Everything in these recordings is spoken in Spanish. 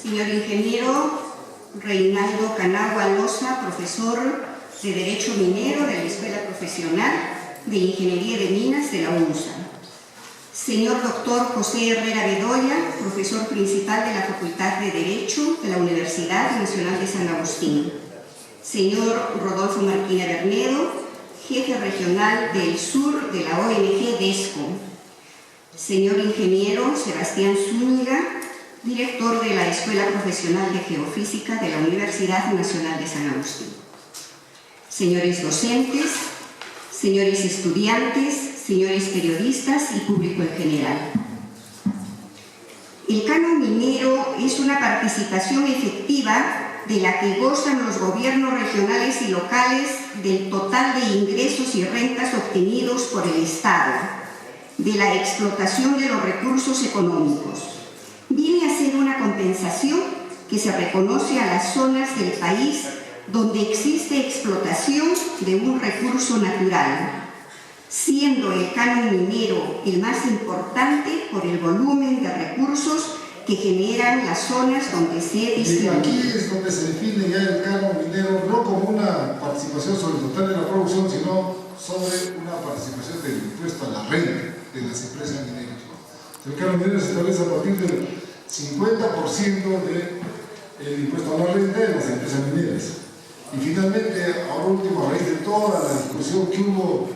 Señor ingeniero Reinaldo Canagua Loza, profesor de Derecho Minero de la Escuela Profesional de Ingeniería de Minas de la UNSA. Señor doctor José Herrera Bedoya, profesor principal de la Facultad de Derecho de la Universidad Nacional de San Agustín. Señor Rodolfo Martínez Bernedo, jefe regional del sur de la ONG DESCO. Señor ingeniero Sebastián Zúñiga, director de la Escuela Profesional de Geofísica de la Universidad Nacional de San Agustín. Señores docentes, señores estudiantes, señores periodistas y público en general. El canon minero es una participación efectiva de la que gozan los gobiernos regionales y locales del total de ingresos y rentas obtenidos por el Estado, de la explotación de los recursos económicos. Viene a ser una compensación que se reconoce a las zonas del país donde existe explotación de un recurso natural, siendo el canon minero el más importante por el volumen de recursos que generan las zonas donde se distribuye. Aquí es donde se define ya el canon minero no como una participación sobre el total de la producción, sino sobre una participación del impuesto a la renta de las empresas mineras. El canon minero se establece a partir del 50% del impuesto a la renta de las empresas mineras. Y finalmente, ahora último, a raíz de toda la discusión que hubo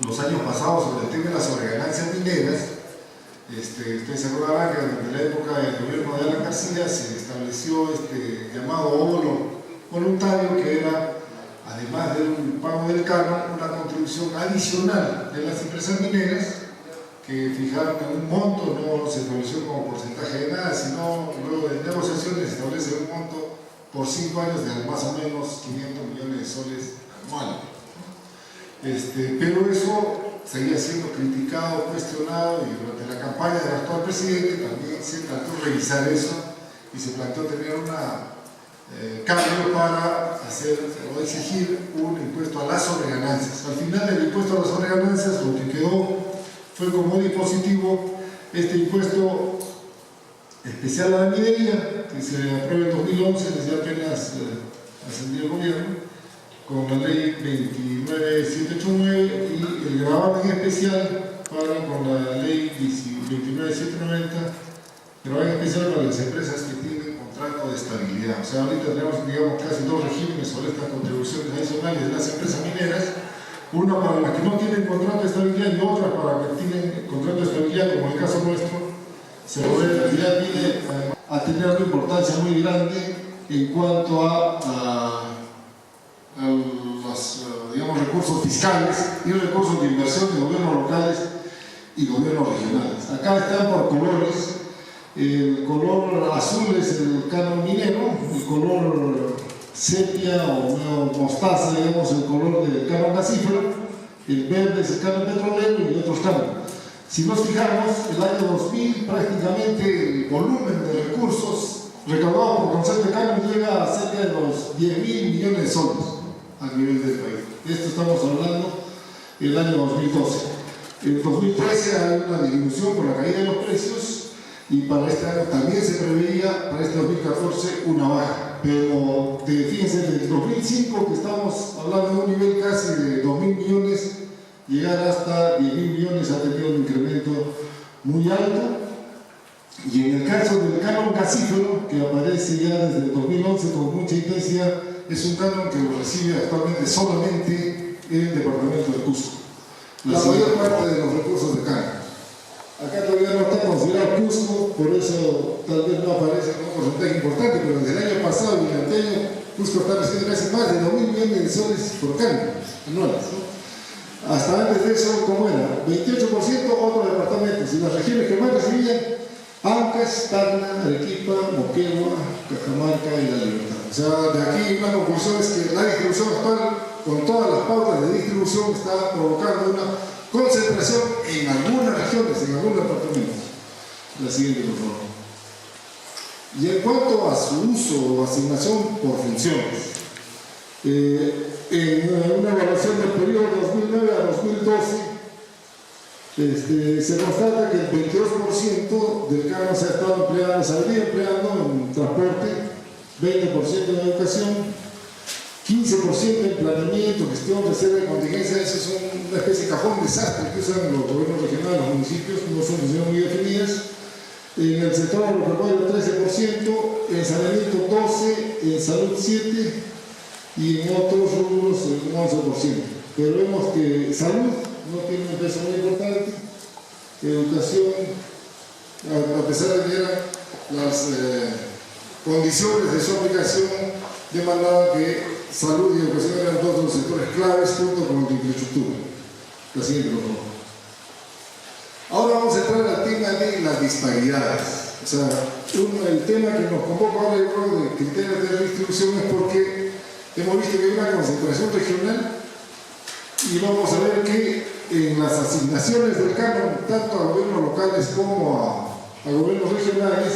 los años pasados sobre el tema de las sobreganancias mineras, ustedes se acordarán que durante la época del gobierno de Alan García se estableció llamado óvulo voluntario, que era, además del pago del canon, una contribución adicional de las empresas mineras que fijaron en un monto, no se estableció como porcentaje de nada, sino luego de negociaciones se establece un monto por 5 años de más o menos 500 millones de soles anuales. Pero eso seguía siendo criticado, cuestionado, y durante la campaña del actual presidente también se trató de revisar eso y se planteó tener un cambio para hacer o exigir un impuesto a las sobreganancias. Al final del impuesto a las sobreganancias lo que quedó fue como dispositivo este impuesto especial a la minería, que se aprueba en 2011, desde apenas ascendió el gobierno, con la ley 29789 y el gravamen especial con la ley 29790, gravamen especial para las empresas que tienen contrato de estabilidad. O sea, ahorita tenemos, digamos, casi dos regímenes sobre estas contribuciones adicionales de las empresas mineras, una para las que no tienen contrato de estabilidad y otra para las que tienen contrato de estabilidad, como en el caso nuestro. Se ya viene a tener una importancia muy grande en cuanto a los digamos, recursos fiscales y recursos de inversión de gobiernos locales y gobiernos regionales. Acá están por colores. El color azul es el canon minero, el color sepia o mostaza, digamos, el color del canon gasífero, el verde es el canon petrolero y otros canon. Si nos fijamos, el año 2000 prácticamente el volumen de recursos recaudados por concepto de canon llega a cerca de los 10.000 millones de soles a nivel del país. De esto estamos hablando el año 2012. En 2013 hay una disminución por la caída de los precios y para este año también se preveía, para este 2014, una baja. Pero fíjense, desde el 2005 que estamos hablando de un nivel casi de 2.000 millones, llegar hasta 10.000 millones ha tenido un incremento muy alto. Y en el caso del canon gasífero, que aparece ya desde el 2011 con mucha intensidad, es un canon que lo recibe actualmente solamente el departamento de Cusco. La mayor parte de los recursos de canon. Acá todavía no está considerado Cusco, por eso tal vez no aparece como un porcentaje importante, pero desde el año pasado y el anterior, Cusco está recibiendo casi más de 2.000 millones de soles por canon anuales. Hasta antes de eso, ¿cómo era? 28% otros departamentos, y las regiones que más recibían: Ancash, Tacna, Arequipa, Moquegua, Cajamarca y La Libertad. O sea, de aquí una conclusión es que la distribución actual, con todas las pautas de distribución, está provocando una concentración en algunas regiones, en algunos departamentos. La siguiente, por favor. Y en cuanto a su uso o asignación por funciones, en una evaluación del periodo 2009 a 2012, se constata que el 22% del canon se ha estado empleando, se habría empleado en transporte, 20% en educación, 15% en planeamiento, gestión, reserva y contingencia. Eso es una especie de cajón desastre que usan los gobiernos regionales, los municipios, no son funciones muy definidas. En el sector agropecuario 13%, en saneamiento 12%, en salud 7% y en otros rubros un 11%. Pero vemos que salud no tiene un peso muy importante, educación, a pesar de que eran las condiciones de su aplicación, demandaban que salud y educación eran dos de los sectores claves junto con la infraestructura. La siguiente, por favor. Ahora vamos a entrar al tema de las disparidades. O sea, el tema que nos convoca ahora, yo creo, de criterios de redistribución es porque hemos visto que hay una concentración regional y vamos a ver que en las asignaciones del canon, tanto a gobiernos locales como a gobiernos regionales,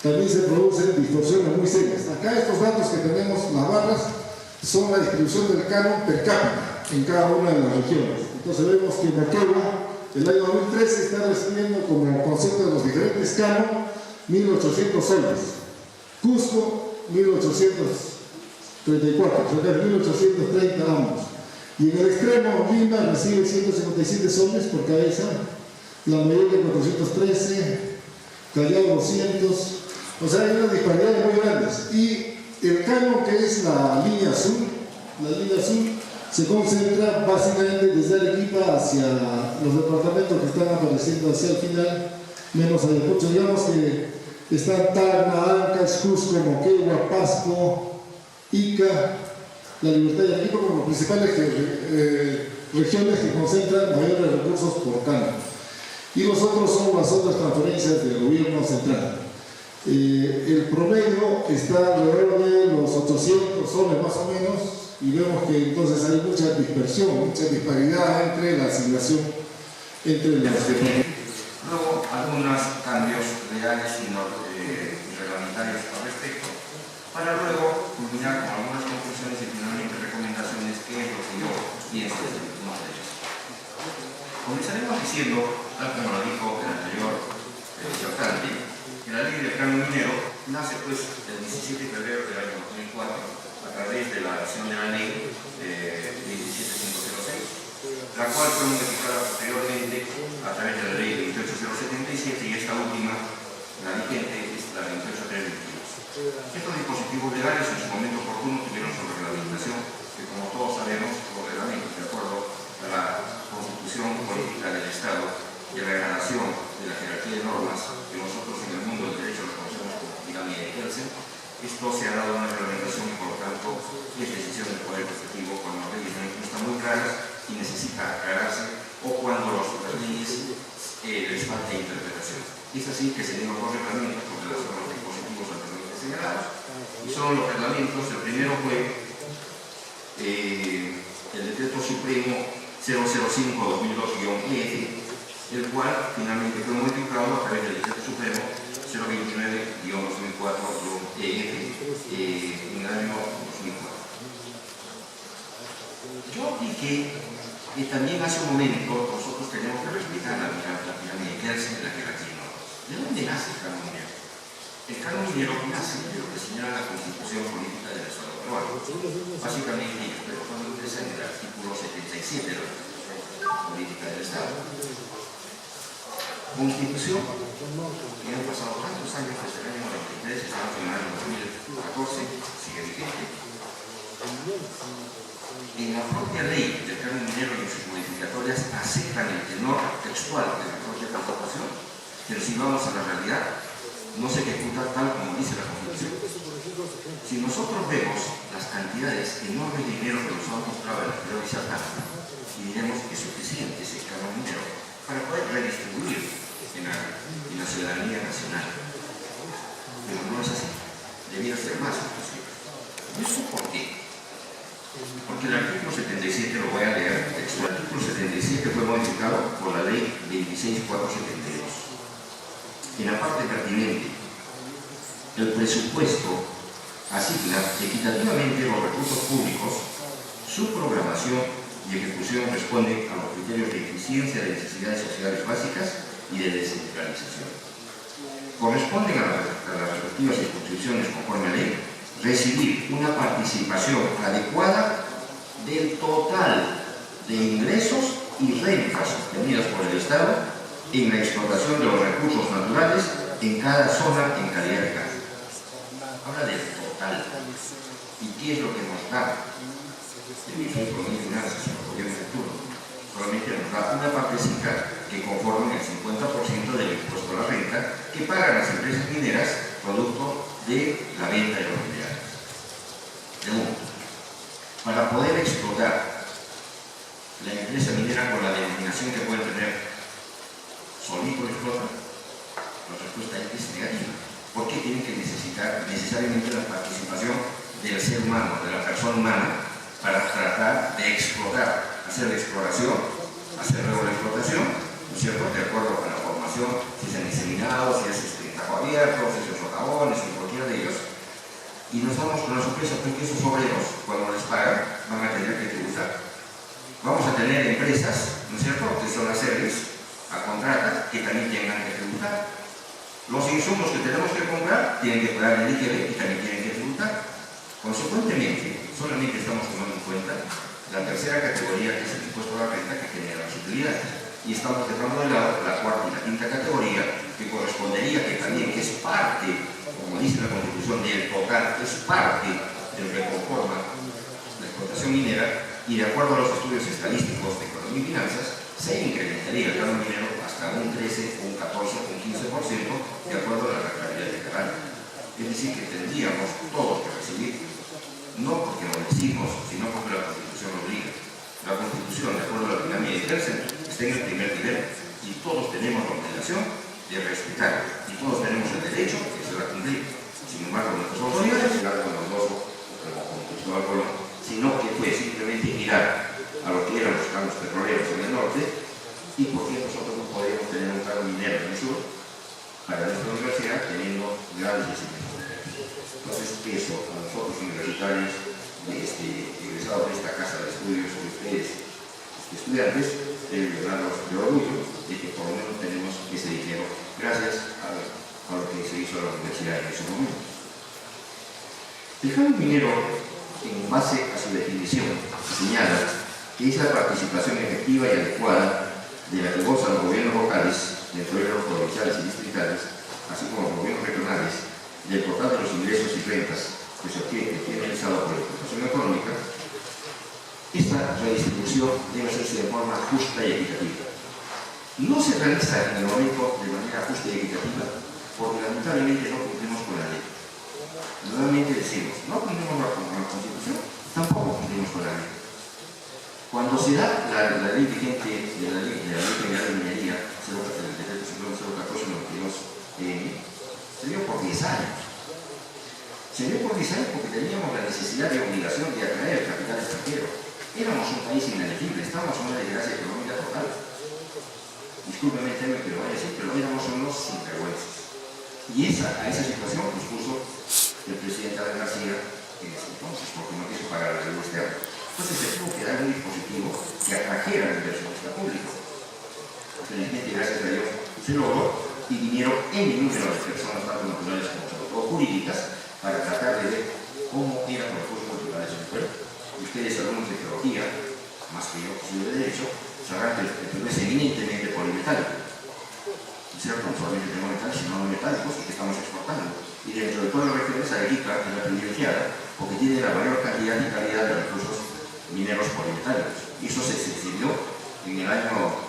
también se producen distorsiones muy serias. Acá estos datos que tenemos, las barras, son la distribución del canon per cápita en cada una de las regiones. Entonces vemos que Moquegua, el año 2013, está recibiendo como concepto de los diferentes canon 1.800 soles. Cusco, 1.834, o sea, 1.830 ambos. Y en el extremo, Lima recibe 157 soles por cabeza, La Mayoría 413, Callao 200, o sea, hay unas disparidades muy grandes. Y el canon, que es la línea azul, se concentra básicamente desde Arequipa hacia los departamentos que están apareciendo hacia el final, menos Ayacucho. Digamos que están Tacna, Ancash, Cusco, Moquegua, Pasco, Ica, La Libertad y Arequipa como principales regiones que concentran mayores recursos por canon. Y los otros son las otras transferencias del gobierno central. El promedio está alrededor de los 800 soles más o menos, y vemos que entonces hay mucha dispersión, mucha disparidad entre la asignación entre las regiones. Luego, algunos cambios legales y reglamentarios al respecto, para luego culminar con algunas conclusiones y finalmente recomendaciones que es lo que yo pienso de algunas de ellas. Comenzaremos diciendo, tal como lo dijo el anterior disertante, que la ley del canon minero nace pues el 17 de febrero del año 2004 a través de la acción de la ley 27506, la cual fue modificada posteriormente a través de la ley 28077 y esta última, la vigente, es la 28322. Estos dispositivos legales en su momento oportuno tuvieron su reglamentación, que como todos sabemos, los reglamentos de acuerdo a la Constitución Política del Estado y a la degradación de la jerarquía de normas que nosotros en el mundo del derecho reconocemos como pirámide de Kelsen. Esto se ha dado una reglamentación y por lo tanto es decisión del Poder Ejecutivo cuando las leyes no están muy claras y necesita aclararse o cuando las leyes les falta interpretación. Es así que se dieron dos reglamentos con relación a los dispositivos anteriormente señalados y son los reglamentos. El primero fue el Decreto Supremo 005-2002-EF, el cual finalmente fue modificado a través del Decreto Supremo 029-2004-EF en el año 2004. Yo dije que también hace un momento nosotros tenemos que respetar la pirámide de Kelsen de la jerarquía. ¿De dónde nace el canon minero? El canon minero nace de lo que señala la Constitución Política del Estado peruano. Básicamente, y espero cuando empieza en el artículo 77 de la Constitución Política del Estado. Constitución, que han pasado tantos años desde el año 93, estamos en el año 2014, sigue vigente. En la propia ley del canon minero y en sus modificatorias aceptan el tenor textual de la propia Constitución, pero si vamos a la realidad, no se ejecuta tal como dice la Constitución. Si nosotros vemos las cantidades enormes de dinero que nos han mostrado en la anterior disertancia, y diremos que es suficiente ese canon minero para poder redistribuir en la ciudadanía nacional. Pero no es así. Debiera ser más inclusive. ¿Y eso por qué? Porque el artículo 77, lo voy a leer, el artículo 77 fue modificado por la ley 26472. En la parte pertinente, el presupuesto asigna equitativamente los recursos públicos, su programación y ejecución responden a los criterios de eficiencia de necesidades sociales básicas y de descentralización. Corresponden a las respectivas instituciones conforme a ley recibir una participación adecuada del total de ingresos y rentas obtenidas por el Estado en la explotación de los recursos naturales en cada zona en calidad de campo. Habla del total. ¿Y qué es lo que nos da el Ministerio de Finanzas en el gobierno futuro? Solamente nos da una partecita que conforma el 50% del impuesto a la renta que pagan las empresas mineras producto de la venta de los minerales. Segundo, para poder explotar la empresa minera con la denominación que puede tener solito explota, la respuesta es negativa. ¿Por qué tienen que necesitar necesariamente la participación del ser humano, de la persona humana, para tratar de explotar, hacer la exploración, hacer luego la explotación, ¿no es cierto?, de acuerdo con la formación, si es en diseminado, si es en tajo abierto, si es en socavones, en cualquiera de ellos, y nos damos con la sorpresa porque esos obreros, cuando les pagan, van a tener que tributar. Vamos a tener empresas, ¿no es cierto?, que son las servicios a contratas que también tengan que tributar. Los insumos que tenemos que comprar tienen que pagar el IGB y también tienen que tributar. Consecuentemente, solamente estamos tomando en cuenta la tercera categoría, que es el impuesto a la renta, que genera las utilidades. Y estamos dejando de lado la cuarta y la quinta categoría, que correspondería, que también es parte, como dice la Constitución, del total, es parte del que conforma la explotación minera, y de acuerdo a los estudios estadísticos de economía y finanzas, se incrementaría el canon minero hasta un 13, un 14, un 15%, de acuerdo a la rentabilidad de cada año. Es decir, que tendríamos todos que recibir, no porque lo decimos, sino porque la Constitución lo obliga. La Constitución, de acuerdo a la pirámide de Kelsen, está en el primer nivel, y todos tenemos la obligación de respetar, y todos tenemos el derecho de ser cumplido. Sin embargo, nuestras autoridades, como Mendoza, como Cristóbal Colón, sino que fue simplemente mirar a lo que eran los campos petroleros en el norte, y por qué nosotros no podemos tener un cargo minero en el sur para nuestra universidad teniendo grandes dificultades. Entonces, eso a nosotros universitarios, egresados de esta casa de estudios, de ustedes, estudiantes, deben llenarnos de orgullo de que por lo menos tenemos ese dinero gracias a lo que se hizo a la universidad en ese momento. El canon minero, en base a su definición, señala que es la participación efectiva y adecuada de la que gozan los gobiernos locales, dentro de los provinciales y distritales, así como los gobiernos regionales, del total de los ingresos y rentas que se obtiene realizado por la explotación económica. Esta redistribución debe hacerse de forma justa y equitativa. No se realiza en el momento de manera justa y equitativa porque lamentablemente no cumplimos con la ley. Normalmente decimos, no cumplimos con la Constitución, tampoco cumplimos con la ley. Cuando se da la ley vigente de la Ley General de Minería, el decreto 014-92, se dio por 10 años. Se dio por 10 años porque teníamos la necesidad y obligación de atraer capital extranjero. Éramos un país inelegible, estábamos en una desgracia económica total. Discúlpeme el tema que lo vaya a decir, pero éramos unos sinvergüenzas. Y a esa situación nos puso el presidente Alan García en ese entonces, porque no quiso pagar la deuda externa. Entonces se tuvo que dar un dispositivo que atrajera la inversión pública. Felizmente, gracias a Dios, se logró y vinieron en número de personas, tanto naturales como sobre todo jurídicas, para tratar de ver cómo eran los recursos culturales en el pueblo. Ustedes, alumnos de geología, más que yo, que soy de derecho, sabrán que el pueblo es eminentemente polimetálico. ¿Cierto? No solamente tenemos metales, sino no metálicos que estamos exportando. Y dentro de todas las regiones, Arequipa es la privilegiada porque tiene la mayor cantidad y calidad de recursos mineros polimetálicos. Y eso se decidió en el año...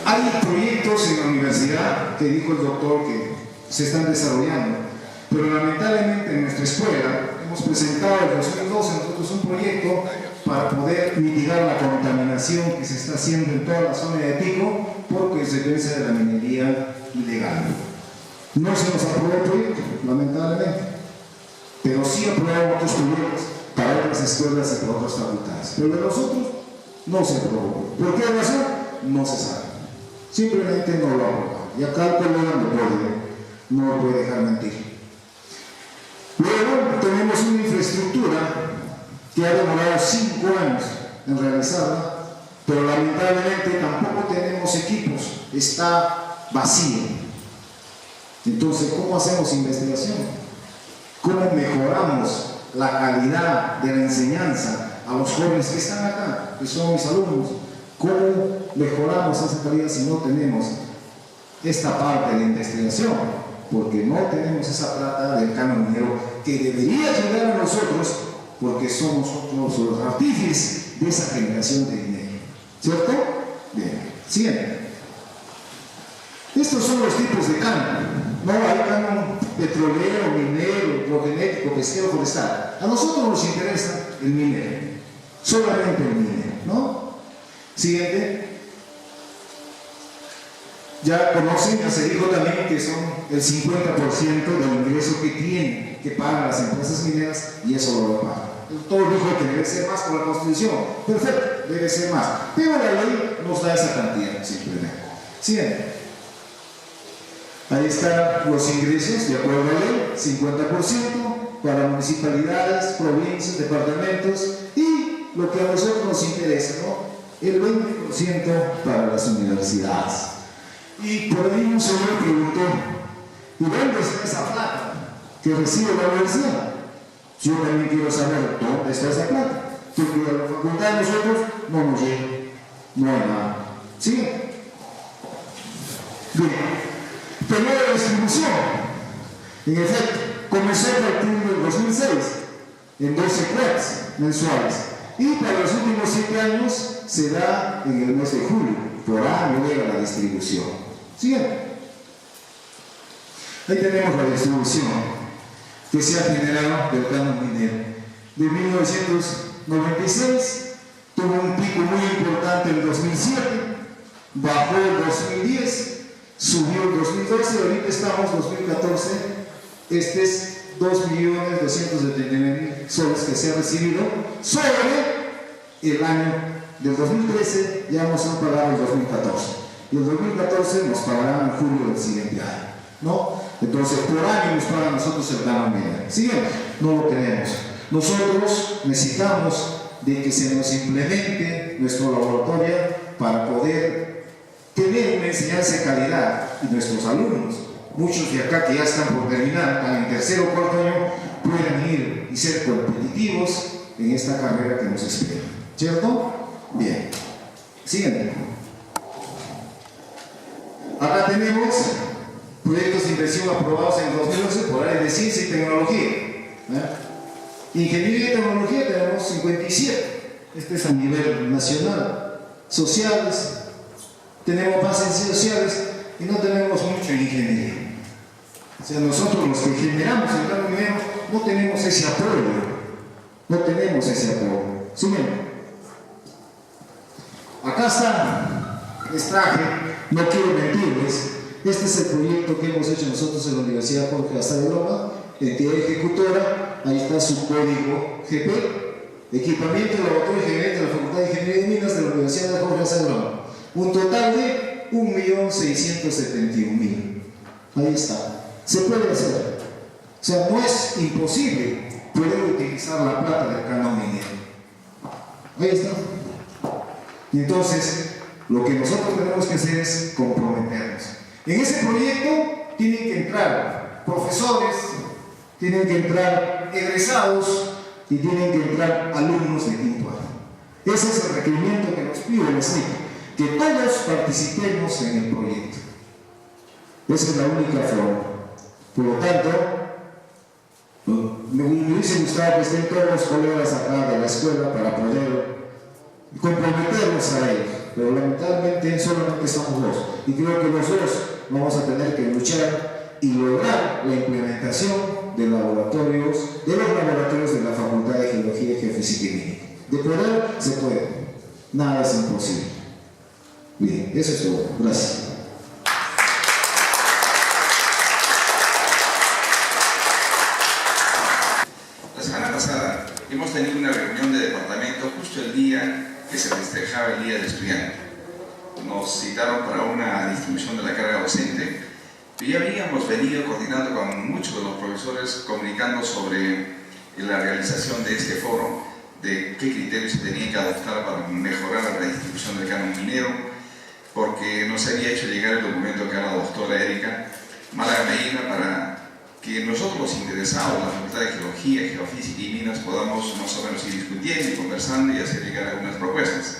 Hay proyectos en la universidad que dijo el doctor que se están desarrollando, pero lamentablemente en nuestra escuela hemos presentado en 2012 nosotros un proyecto para poder mitigar la contaminación que se está haciendo en toda la zona de Pico por consecuencia de la minería ilegal. No se nos aprobó el proyecto, lamentablemente, pero sí aprobaron otros proyectos para otras escuelas y para otras facultades, pero de los otros no se aprobó. ¿Por qué razón? No se sabe. Simplemente no lo aprobó. Y acá el colega no lo puede dejar mentir. Luego tenemos una infraestructura que ha demorado 5 años en realizarla pero lamentablemente tampoco tenemos equipos, está vacío. Entonces, ¿cómo hacemos investigación? ¿Cómo mejoramos la calidad de la enseñanza a los jóvenes que están acá, que son mis alumnos? ¿Cómo mejoramos esa calidad si no tenemos esta parte de investigación? Porque no tenemos esa plata del canon minero que debería llegar a nosotros, porque somos los artífices de esa generación de dinero. ¿Cierto? Bien. Siguiente. Estos son los tipos de canon. No hay canon petrolero, minero, hidrogenético, pesquero, forestal. A nosotros nos interesa el minero. Solamente el minero, ¿no? Siguiente. Ya conocen, ya se dijo también que son el 50% del ingreso que tienen, que pagan las empresas mineras, y eso lo pagan. Todo dijo que debe ser más por la Constitución. Perfecto, debe ser más. Pero la ley nos da esa cantidad, simplemente. Siguiente. Ahí están los ingresos, de acuerdo a la ley, 50% para municipalidades, provincias, departamentos, y lo que a nosotros nos interesa, ¿no? El 20% para las universidades. Y por ahí un señor preguntó, ¿y dónde está esa plata que recibe la universidad? Yo también quiero saber dónde está esa plata. Porque a la facultad de nosotros no nos llega, no hay nada. ¿Sí? Bien. Periodo de distribución. En efecto, comenzó a partir del 2006 en 12 cuotas mensuales. Y para los últimos 7 años se da en el mes de julio. Por año llega la distribución. Siguiente. Ahí tenemos la distribución que se ha generado del canon minero. De 1996 tuvo un pico muy importante en 2007, bajó en 2010, subió en 2012, ahorita estamos en 2014. Este es 2.279.000 soles que se ha recibido sobre el año del 2013. Ya nos han pagado el 2014 y el 2014 nos pagarán en julio del siguiente año, ¿no? Entonces por año nos pagan nosotros el canon minero. Siguiente, no lo tenemos. Nosotros necesitamos de que se nos implemente nuestro laboratorio para poder tener una enseñanza de calidad, y nuestros alumnos, muchos de acá que ya están por terminar, están en tercer o cuarto año, puedan ir y ser competitivos en esta carrera que nos espera. ¿Cierto? Bien. Siguiente. Acá tenemos proyectos de inversión aprobados en 2011 por área de ciencia y tecnología. Ingeniería y tecnología tenemos 57. Este es a nivel nacional. Sociales, tenemos más ciencias sociales y no tenemos mucho en ingeniería. O sea, nosotros los que generamos el canon minero no tenemos ese apoyo. No tenemos ese apoyo. ¿Sí? Acá está, les traje, no quiero mentirles, este es el proyecto que hemos hecho nosotros en la Universidad Jorge Azar de Loma, entidad ejecutora. Ahí está su código GP, equipamiento, laboratorio y gerente de la Facultad de Ingeniería de Minas de la Universidad de Jorge Azar de Loma. Un total de 1.671.000. Ahí está. Se puede hacer. O sea, no es imposible poder utilizar la plata del canon minero. Ahí está. Y entonces, lo que nosotros tenemos que hacer es comprometernos. En ese proyecto tienen que entrar profesores, tienen que entrar egresados y tienen que entrar alumnos de quinto año. Ese es el requerimiento que nos pide el SNIC, que todos participemos en el proyecto. Esa es la única forma. Por lo tanto, me hubiese gustado que estén todos los colegas acá de la escuela para poder comprometernos a ellos, pero lamentablemente solamente somos dos, y creo que los dos vamos a tener que luchar y lograr la implementación de los laboratorios de la Facultad de Geología, Geofísica y Química. De poder, se puede, nada es imposible. Bien, eso es todo. Gracias. La semana pasada hemos tenido una reunión de departamento justo el día que se festejaba el Día del Estudiante. Nos citaron para una distribución de la carga docente y ya habíamos venido coordinando con muchos de los profesores comunicando sobre la realización de este foro de qué criterios se tenían que adoptar para mejorar la redistribución del canon minero, porque nos había hecho llegar el documento que era la doctora Erika Málaga Medina para que nosotros los interesados, la Facultad de Geología, Geofísica y Minas, podamos más o menos ir discutiendo y conversando y hacer llegar algunas propuestas.